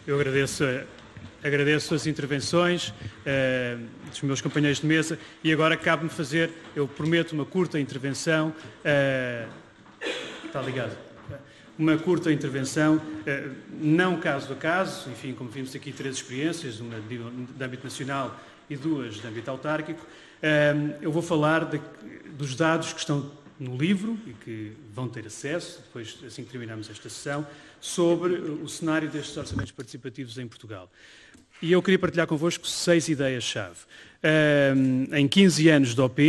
Eu agradeço as intervenções dos meus companheiros de mesa e agora cabe-me fazer, eu prometo, uma curta intervenção. Está ligado? Uma curta intervenção, não caso a caso, enfim, como vimos aqui 3 experiências, uma de âmbito nacional e 2 de âmbito autárquico. Eu vou falar dos dados que estão no livro e que vão ter acesso, depois, assim que terminarmos esta sessão, sobre o cenário destes orçamentos participativos em Portugal. E eu queria partilhar convosco 6 ideias-chave. Em 15 anos de OP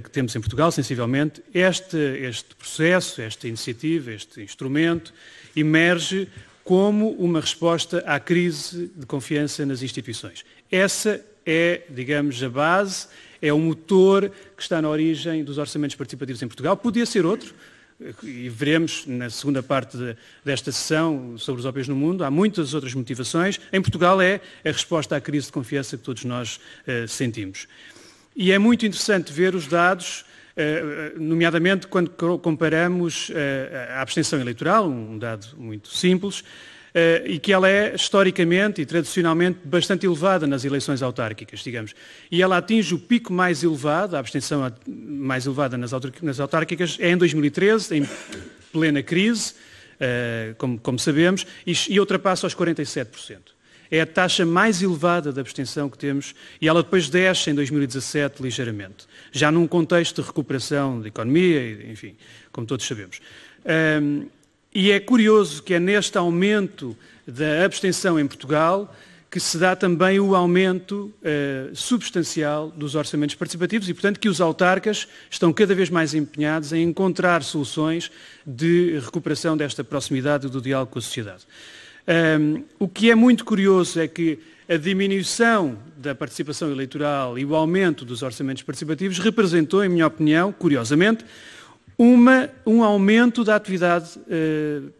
que temos em Portugal, sensivelmente, este processo, esta iniciativa, este instrumento, emerge como uma resposta à crise de confiança nas instituições. Essa é, digamos, a base, é o motor que está na origem dos orçamentos participativos em Portugal. Podia ser outro, e veremos na segunda parte desta sessão sobre os OPs no mundo. Há muitas outras motivações. Em Portugal é a resposta à crise de confiança que todos nós sentimos. E é muito interessante ver os dados, nomeadamente quando comparamos a abstenção eleitoral, um dado muito simples, e que ela é historicamente e tradicionalmente bastante elevada nas eleições autárquicas, digamos. E ela atinge o pico mais elevado, a abstenção mais elevada nas autárquicas, é em 2013, em plena crise, como sabemos, e ultrapassa os 47%. É a taxa mais elevada de abstenção que temos e ela depois desce em 2017 ligeiramente, já num contexto de recuperação da economia, enfim, como todos sabemos. E é curioso que é neste aumento da abstenção em Portugal que se dá também o aumento substancial dos orçamentos participativos e, portanto, que os autarcas estão cada vez mais empenhados em encontrar soluções de recuperação desta proximidade do diálogo com a sociedade. O que é muito curioso é que a diminuição da participação eleitoral e o aumento dos orçamentos participativos representou, em minha opinião, curiosamente, um aumento da atividade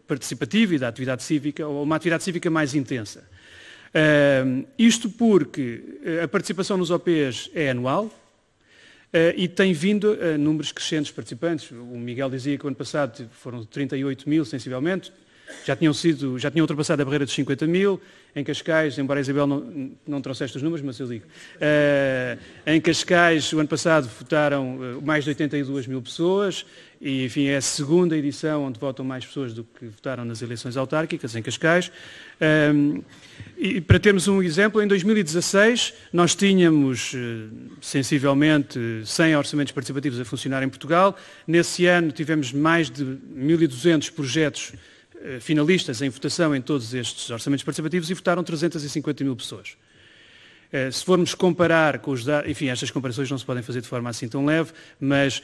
participativa e da atividade cívica, ou uma atividade cívica mais intensa. Isto porque a participação nos OPs é anual e tem vindo a números crescentes de participantes. O Miguel dizia que o ano passado foram 38 mil, sensivelmente. Já tinham ultrapassado a barreira dos 50 mil. Em Cascais, embora a Isabel não trouxeste os números, mas eu digo. Em Cascais, o ano passado, votaram mais de 82 mil pessoas e, enfim, é a segunda edição onde votam mais pessoas do que votaram nas eleições autárquicas, em Cascais. E para termos um exemplo, em 2016 nós tínhamos sensivelmente 100 orçamentos participativos a funcionar em Portugal. Nesse ano tivemos mais de 1.200 projetos finalistas em votação em todos estes orçamentos participativos e votaram 350 mil pessoas. Se formos comparar com os dados, enfim, estas comparações não se podem fazer de forma assim tão leve, mas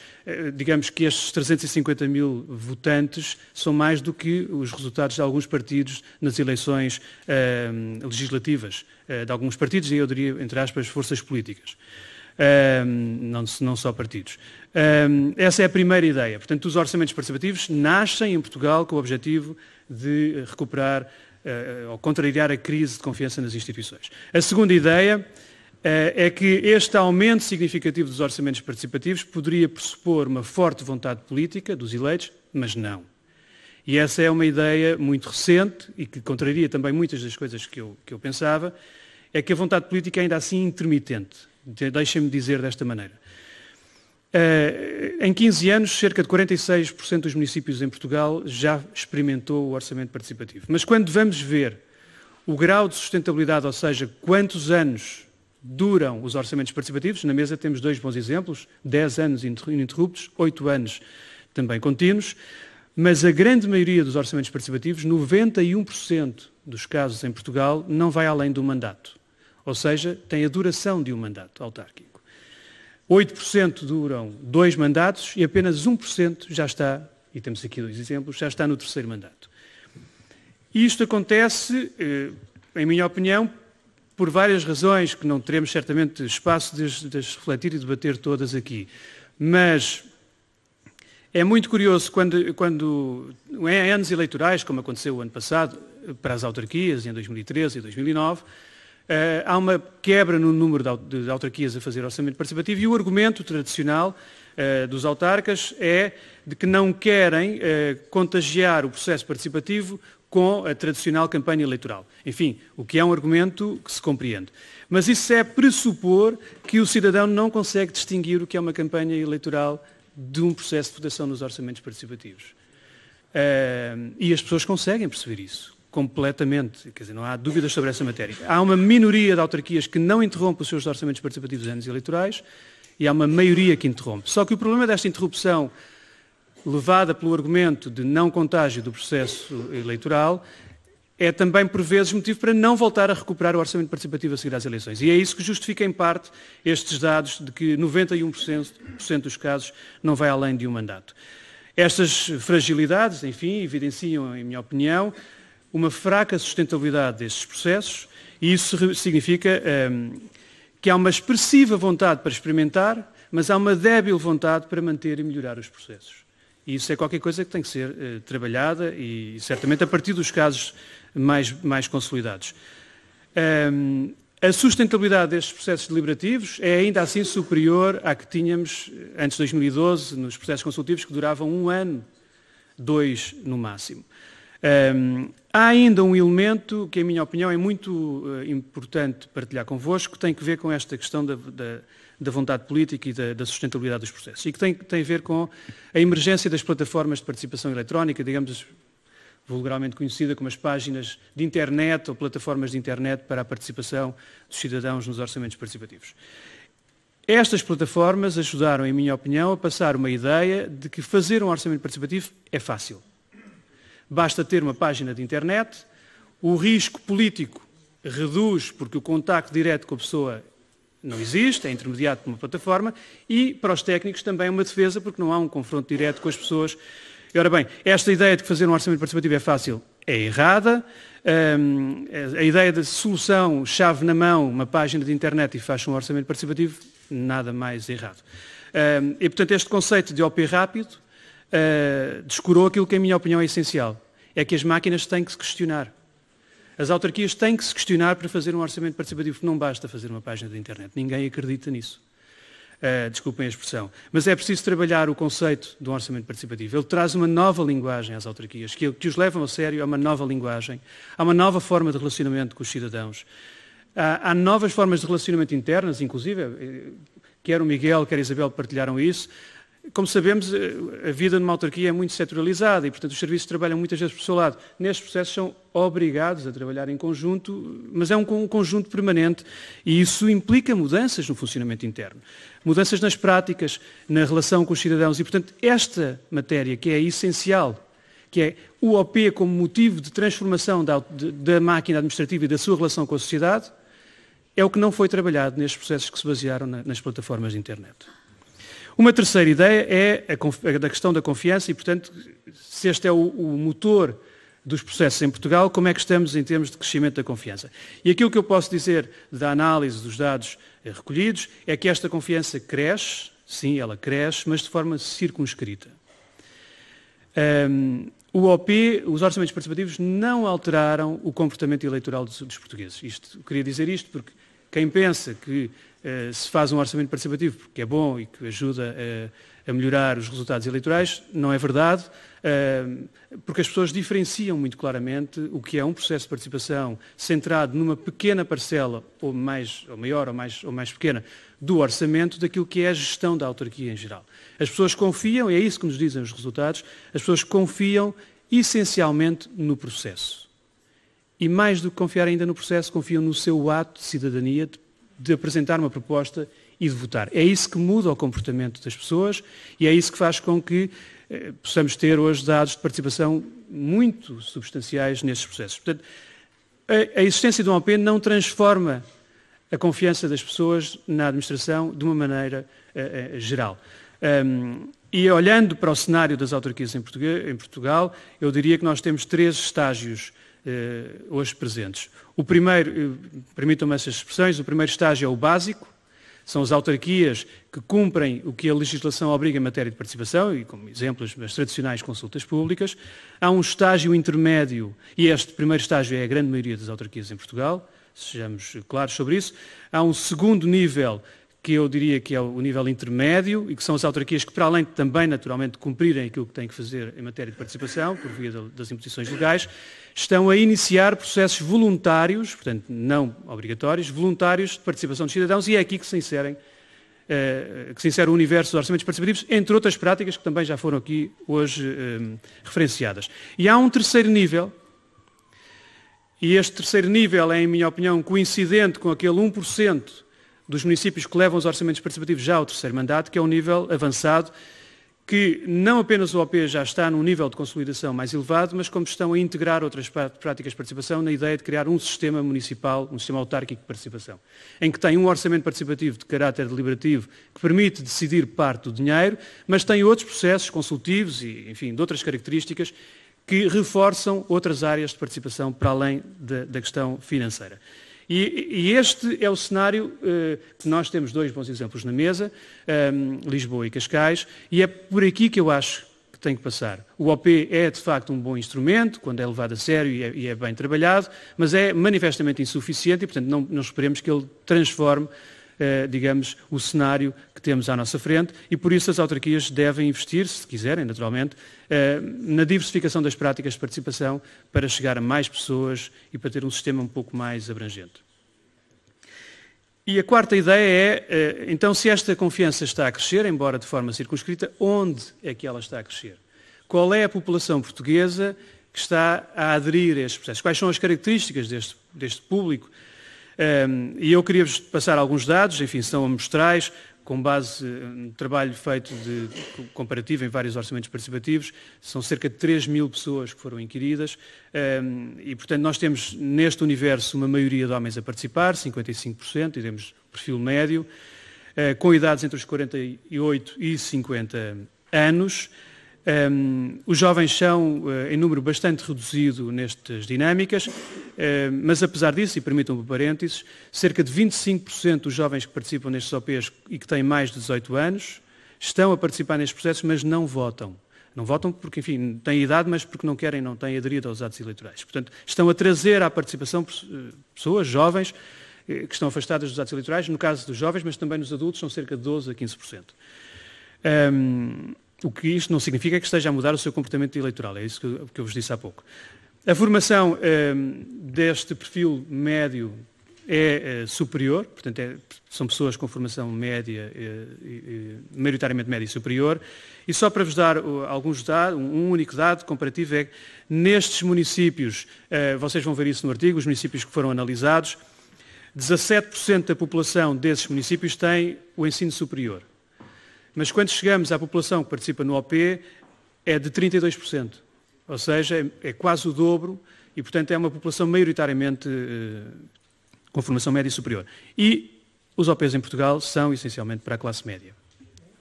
digamos que estes 350 mil votantes são mais do que os resultados de alguns partidos nas eleições legislativas de alguns partidos, e eu diria, entre aspas, forças políticas. Não só partidos. Essa é a primeira ideia. Portanto, os orçamentos participativos nascem em Portugal com o objetivo de recuperar ou contrariar a crise de confiança nas instituições. A segunda ideia é que este aumento significativo dos orçamentos participativos poderia pressupor uma forte vontade política dos eleitos, mas não. E essa é uma ideia muito recente e que contraria também muitas das coisas que eu pensava, é que a vontade política é ainda assim intermitente. Deixem-me dizer desta maneira. Em 15 anos, cerca de 46% dos municípios em Portugal já experimentou o orçamento participativo. Mas quando vamos ver o grau de sustentabilidade, ou seja, quantos anos duram os orçamentos participativos, na mesa temos 2 bons exemplos, 10 anos ininterruptos, 8 anos também contínuos, mas a grande maioria dos orçamentos participativos, 91% dos casos em Portugal, não vai além do mandato. Ou seja, tem a duração de um mandato autárquico. 8% duram 2 mandatos e apenas 1% já está, e temos aqui 2 exemplos, já está no 3º mandato. Isto acontece, em minha opinião, por várias razões que não teremos certamente espaço de refletir e debater todas aqui. Mas é muito curioso quando em anos eleitorais, como aconteceu o ano passado, para as autarquias, em 2013 e 2009, há uma quebra no número de autarquias a fazer orçamento participativo e o argumento tradicional dos autarcas é de que não querem contagiar o processo participativo com a tradicional campanha eleitoral. Enfim, o que é um argumento que se compreende. Mas isso é pressupor que o cidadão não consegue distinguir o que é uma campanha eleitoral de um processo de votação nos orçamentos participativos. E as pessoas conseguem perceber isso completamente, quer dizer, não há dúvidas sobre essa matéria. Há uma minoria de autarquias que não interrompe os seus orçamentos participativos em anos eleitorais e há uma maioria que interrompe. Só que o problema desta interrupção, levada pelo argumento de não contágio do processo eleitoral, é também, por vezes, motivo para não voltar a recuperar o orçamento participativo a seguir às eleições. E é isso que justifica, em parte, estes dados de que 91% dos casos não vai além de um mandato. Estas fragilidades, enfim, evidenciam, em minha opinião, uma fraca sustentabilidade destes processos, e isso significa que há uma expressiva vontade para experimentar, mas há uma débil vontade para manter e melhorar os processos. E isso é qualquer coisa que tem que ser trabalhada e, certamente, a partir dos casos mais consolidados. A sustentabilidade destes processos deliberativos é ainda assim superior à que tínhamos antes de 2012, nos processos consultivos, que duravam 1 ano, 2 no máximo. Há ainda um elemento que, em minha opinião, é muito importante partilhar convosco, que tem que ver com esta questão da vontade política e da sustentabilidade dos processos. E que tem a ver com a emergência das plataformas de participação eletrónica, digamos, vulgarmente conhecida como as páginas de internet ou plataformas de internet para a participação dos cidadãos nos orçamentos participativos. Estas plataformas ajudaram, em minha opinião, a passar uma ideia de que fazer um orçamento participativo é fácil. Basta ter uma página de internet, o risco político reduz porque o contacto direto com a pessoa não existe, é intermediado por uma plataforma, e para os técnicos também é uma defesa porque não há um confronto direto com as pessoas. E, ora bem, esta ideia de que fazer um orçamento participativo é fácil é errada. A ideia de solução, chave na mão, uma página de internet e faz um orçamento participativo, nada mais errado. E, portanto, este conceito de OP rápido descurou aquilo que, em minha opinião, é essencial. É que as máquinas têm que se questionar. As autarquias têm que se questionar para fazer um orçamento participativo. Não basta fazer uma página de internet. Ninguém acredita nisso. Desculpem a expressão. Mas é preciso trabalhar o conceito do orçamento participativo. Ele traz uma nova linguagem às autarquias, que os levam a sério a uma nova linguagem, há uma nova forma de relacionamento com os cidadãos. Há novas formas de relacionamento internas, inclusive, quer o Miguel, quer a Isabel partilharam isso. Como sabemos, a vida numa autarquia é muito setorializada e, portanto, os serviços trabalham muitas vezes por seu lado. Nestes processos são obrigados a trabalhar em conjunto, mas é um conjunto permanente e isso implica mudanças no funcionamento interno. Mudanças nas práticas, na relação com os cidadãos e, portanto, esta matéria que é essencial, que é o OP como motivo de transformação da máquina administrativa e da sua relação com a sociedade, é o que não foi trabalhado nestes processos que se basearam nas plataformas de internet. Uma terceira ideia é a da questão da confiança e, portanto, se este é o motor dos processos em Portugal, como é que estamos em termos de crescimento da confiança? E aquilo que eu posso dizer da análise dos dados recolhidos é que esta confiança cresce, sim, ela cresce, mas de forma circunscrita. O OP, os orçamentos participativos, não alteraram o comportamento eleitoral dos portugueses. Eu queria dizer isto porque quem pensa que se faz um orçamento participativo porque é bom e que ajuda a melhorar os resultados eleitorais, não é verdade, porque as pessoas diferenciam muito claramente o que é um processo de participação centrado numa pequena parcela, ou maior ou mais pequena, do orçamento, daquilo que é a gestão da autarquia em geral. As pessoas confiam, e é isso que nos dizem os resultados, as pessoas confiam essencialmente no processo. E mais do que confiar ainda no processo, confiam no seu ato de cidadania, de apresentar uma proposta e de votar. É isso que muda o comportamento das pessoas e é isso que faz com que possamos ter hoje dados de participação muito substanciais nestes processos. Portanto, a existência de um OP não transforma a confiança das pessoas na administração de uma maneira geral. E olhando para o cenário das autarquias em Portugal, eu diria que nós temos 3 estágios hoje presentes. O primeiro, permitam-me essas expressões, o primeiro estágio é o básico, são as autarquias que cumprem o que a legislação obriga em matéria de participação, e como exemplos, as tradicionais consultas públicas. Há um estágio intermédio, e este primeiro estágio é a grande maioria das autarquias em Portugal, sejamos claros sobre isso. Há um segundo nível que eu diria que é o nível intermédio e que são as autarquias que, para além de também, naturalmente, cumprirem aquilo que têm que fazer em matéria de participação, por via das imposições legais, estão a iniciar processos voluntários, portanto, não obrigatórios, voluntários de participação dos cidadãos, e é aqui que se insere o universo dos orçamentos participativos, entre outras práticas que também já foram aqui hoje referenciadas. E há um terceiro nível, e este terceiro nível é, em minha opinião, coincidente com aquele 1% dos municípios que levam os orçamentos participativos já ao terceiro mandato, que é um nível avançado, que não apenas o OP já está num nível de consolidação mais elevado, mas como estão a integrar outras práticas de participação na ideia de criar um sistema municipal, um sistema autárquico de participação, em que tem um orçamento participativo de caráter deliberativo que permite decidir parte do dinheiro, mas tem outros processos consultivos e, enfim, de outras características que reforçam outras áreas de participação para além da questão financeira. E este é o cenário que nós temos dois bons exemplos na mesa, Lisboa e Cascais, e é por aqui que eu acho que tem que passar. O OP é, de facto, um bom instrumento, quando é levado a sério e é bem trabalhado, mas é manifestamente insuficiente e, portanto, não esperemos que ele transforme, digamos, o cenário que temos à nossa frente e, por isso, as autarquias devem investir, se quiserem, naturalmente, na diversificação das práticas de participação para chegar a mais pessoas e para ter um sistema um pouco mais abrangente. E a quarta ideia é, então, se esta confiança está a crescer, embora de forma circunscrita, onde é que ela está a crescer? Qual é a população portuguesa que está a aderir a estes processos? Quais são as características deste público? E eu queria-vos passar alguns dados, enfim, são amostrais, com base no trabalho feito de comparativo em vários orçamentos participativos, são cerca de 3.000 pessoas que foram inquiridas e, portanto, nós temos neste universo uma maioria de homens a participar, 55%, e temos perfil médio, com idades entre os 48 e 50 anos. Os jovens são em número bastante reduzido nestas dinâmicas, mas apesar disso, e permitam-me um parênteses, cerca de 25% dos jovens que participam nestes OPs e que têm mais de 18 anos estão a participar nestes processos, mas não votam. Não votam porque, enfim, têm idade, mas porque não querem, não têm aderido aos atos eleitorais. Portanto, estão a trazer à participação pessoas jovens que estão afastadas dos atos eleitorais, no caso dos jovens, mas também nos adultos, são cerca de 12% a 15%. O que isto não significa que esteja a mudar o seu comportamento eleitoral, é isso que eu vos disse há pouco. A formação deste perfil médio é superior, portanto são pessoas com formação média, maioritariamente média e superior, e só para vos dar alguns dados, um único dado comparativo é que nestes municípios, vocês vão ver isso no artigo, os municípios que foram analisados, 17% da população desses municípios tem o ensino superior. Mas quando chegamos à população que participa no OP, é de 32%. Ou seja, é quase o dobro e, portanto, é uma população maioritariamente com formação média e superior. E os OPs em Portugal são essencialmente para a classe média.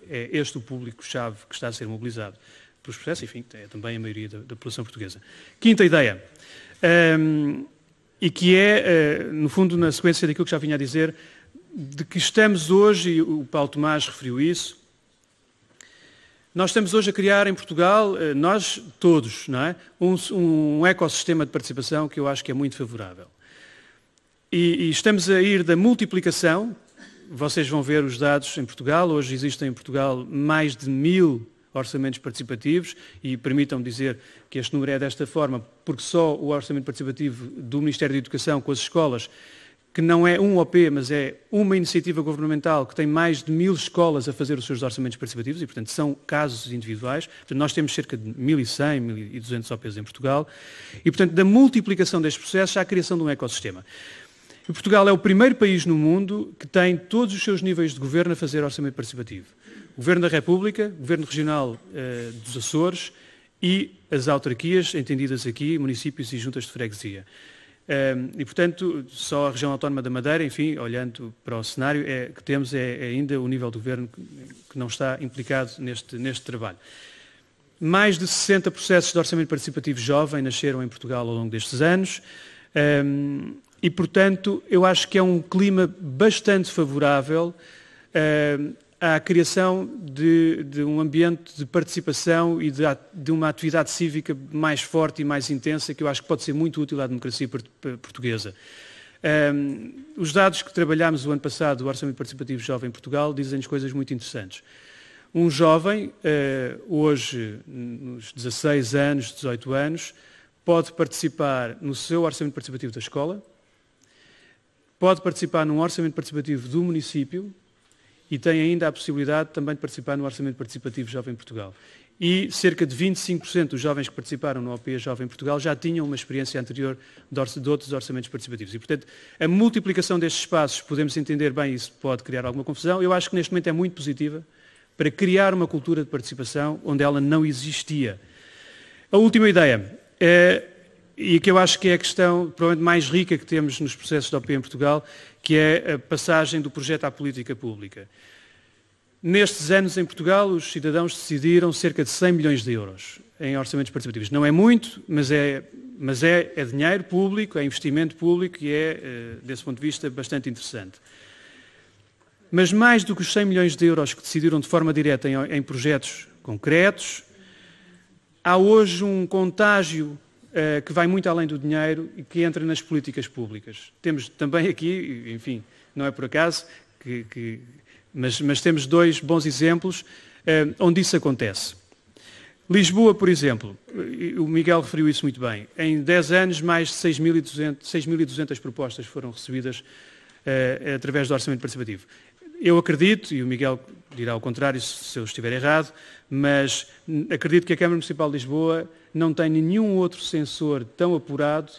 É este o público-chave que está a ser mobilizado pelos processos, enfim, é também a maioria da população portuguesa. Quinta ideia, e que é, no fundo, na sequência daquilo que já vinha a dizer, de que estamos hoje, e o Paulo Tomás referiu isso, nós estamos hoje a criar em Portugal, nós todos, não é? Um ecossistema de participação que eu acho que é muito favorável. E estamos a ir da multiplicação, vocês vão ver os dados em Portugal, hoje existem em Portugal mais de 1.000 orçamentos participativos e permitam-me dizer que este número é desta forma, porque só o orçamento participativo do Ministério da Educação com as escolas, que não é um OP, mas é uma iniciativa governamental que tem mais de 1.000 escolas a fazer os seus orçamentos participativos e, portanto, são casos individuais. Portanto, nós temos cerca de 1.100, 1.200 OPs em Portugal e, portanto, da multiplicação destes processos há a criação de um ecossistema. E Portugal é o primeiro país no mundo que tem todos os seus níveis de governo a fazer orçamento participativo. O Governo da República, o Governo Regional dos Açores e as autarquias, entendidas aqui, municípios e juntas de freguesia. E, portanto, só a região autónoma da Madeira, enfim, olhando para o cenário que temos, é ainda o nível do governo que não está implicado neste trabalho. Mais de 60 processos de orçamento participativo jovem nasceram em Portugal ao longo destes anos e, portanto, eu acho que é um clima bastante favorável à criação de um ambiente de participação e de uma atividade cívica mais forte e mais intensa, que eu acho que pode ser muito útil à democracia portuguesa. Os dados que trabalhámos o ano passado do Orçamento Participativo Jovem em Portugal dizem-nos coisas muito interessantes. Um jovem, hoje, nos 16 anos, 18 anos, pode participar no seu orçamento participativo da escola, pode participar num orçamento participativo do município e tem ainda a possibilidade também de participar no orçamento participativo Jovem em Portugal. E cerca de 25% dos jovens que participaram no OP Jovem em Portugal já tinham uma experiência anterior de outros orçamentos participativos. E, portanto, a multiplicação destes espaços, podemos entender bem, isso pode criar alguma confusão. Eu acho que neste momento é muito positiva para criar uma cultura de participação onde ela não existia. A última ideia, e que eu acho que é a questão provavelmente mais rica que temos nos processos da OP em Portugal, que é a passagem do projeto à política pública. Nestes anos em Portugal, os cidadãos decidiram cerca de 100 milhões de euros em orçamentos participativos. Não é muito, mas é dinheiro público, é investimento público e é, desse ponto de vista, bastante interessante. Mas mais do que os 100 milhões de euros que decidiram de forma direta em projetos concretos, há hoje um contágio que vai muito além do dinheiro e que entra nas políticas públicas. Temos também aqui, enfim, não é por acaso, mas temos dois bons exemplos onde isso acontece. Lisboa, por exemplo, o Miguel referiu isso muito bem, em 10 anos mais de 6.200 propostas foram recebidas através do Orçamento Participativo. Eu acredito, e o Miguel dirá o contrário se eu estiver errado, mas acredito que a Câmara Municipal de Lisboa não tem nenhum outro censor tão apurado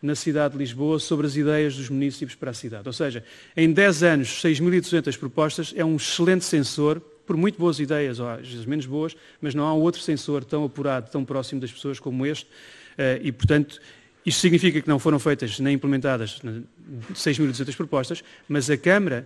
na cidade de Lisboa sobre as ideias dos municípios para a cidade. Ou seja, em 10 anos, 6.200 propostas é um excelente censor, por muito boas ideias, ou às vezes menos boas, mas não há outro censor tão apurado, tão próximo das pessoas como este, e, portanto, isto significa que não foram feitas nem implementadas 6.200 propostas, mas a Câmara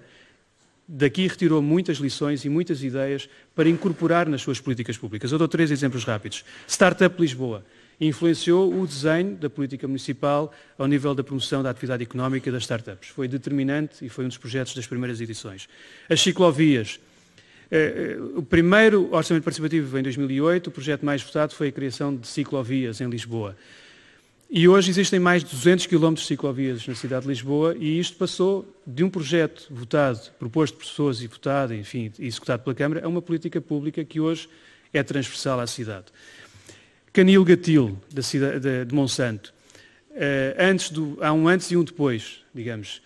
daqui retirou muitas lições e muitas ideias para incorporar nas suas políticas públicas. Eu dou 3 exemplos rápidos. Startup Lisboa influenciou o desenho da política municipal ao nível da promoção da atividade económica das startups. Foi determinante e foi um dos projetos das primeiras edições. As ciclovias. O primeiro orçamento participativo em 2008, o projeto mais votado foi a criação de ciclovias em Lisboa. E hoje existem mais de 200 km de ciclovias na cidade de Lisboa e isto passou de um projeto votado, proposto por pessoas e votado, enfim, executado pela Câmara, a uma política pública que hoje é transversal à cidade. Canil-Gatil, de Monsanto. Há um antes e um depois, digamos.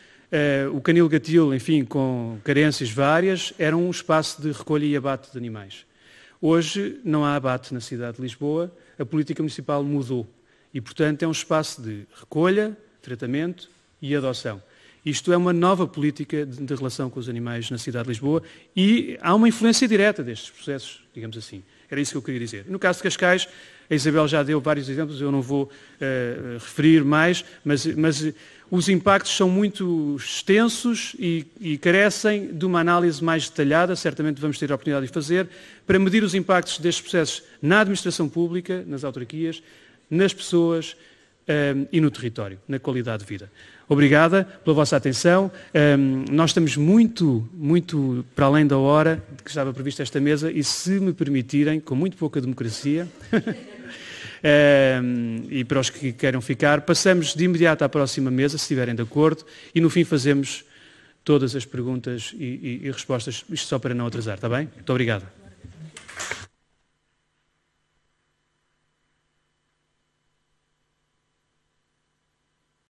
O Canil-Gatil, enfim, com carências várias, era um espaço de recolha e abate de animais. Hoje não há abate na cidade de Lisboa, a política municipal mudou. E, portanto, é um espaço de recolha, tratamento e adoção. Isto é uma nova política de relação com os animais na cidade de Lisboa e há uma influência direta destes processos, digamos assim. Era isso que eu queria dizer. No caso de Cascais, a Isabel já deu vários exemplos, eu não vou referir mais, mas os impactos são muito extensos e carecem de uma análise mais detalhada, certamente vamos ter a oportunidade de fazer, para medir os impactos destes processos na administração pública, nas autarquias, nas pessoas e no território, na qualidade de vida. Obrigada pela vossa atenção. Nós estamos muito para além da hora que estava prevista esta mesa e, se me permitirem, com muito pouca democracia, e para os que queiram ficar, passamos de imediato à próxima mesa, se estiverem de acordo, e no fim fazemos todas as perguntas e respostas, isto só para não atrasar, está bem? Muito obrigado.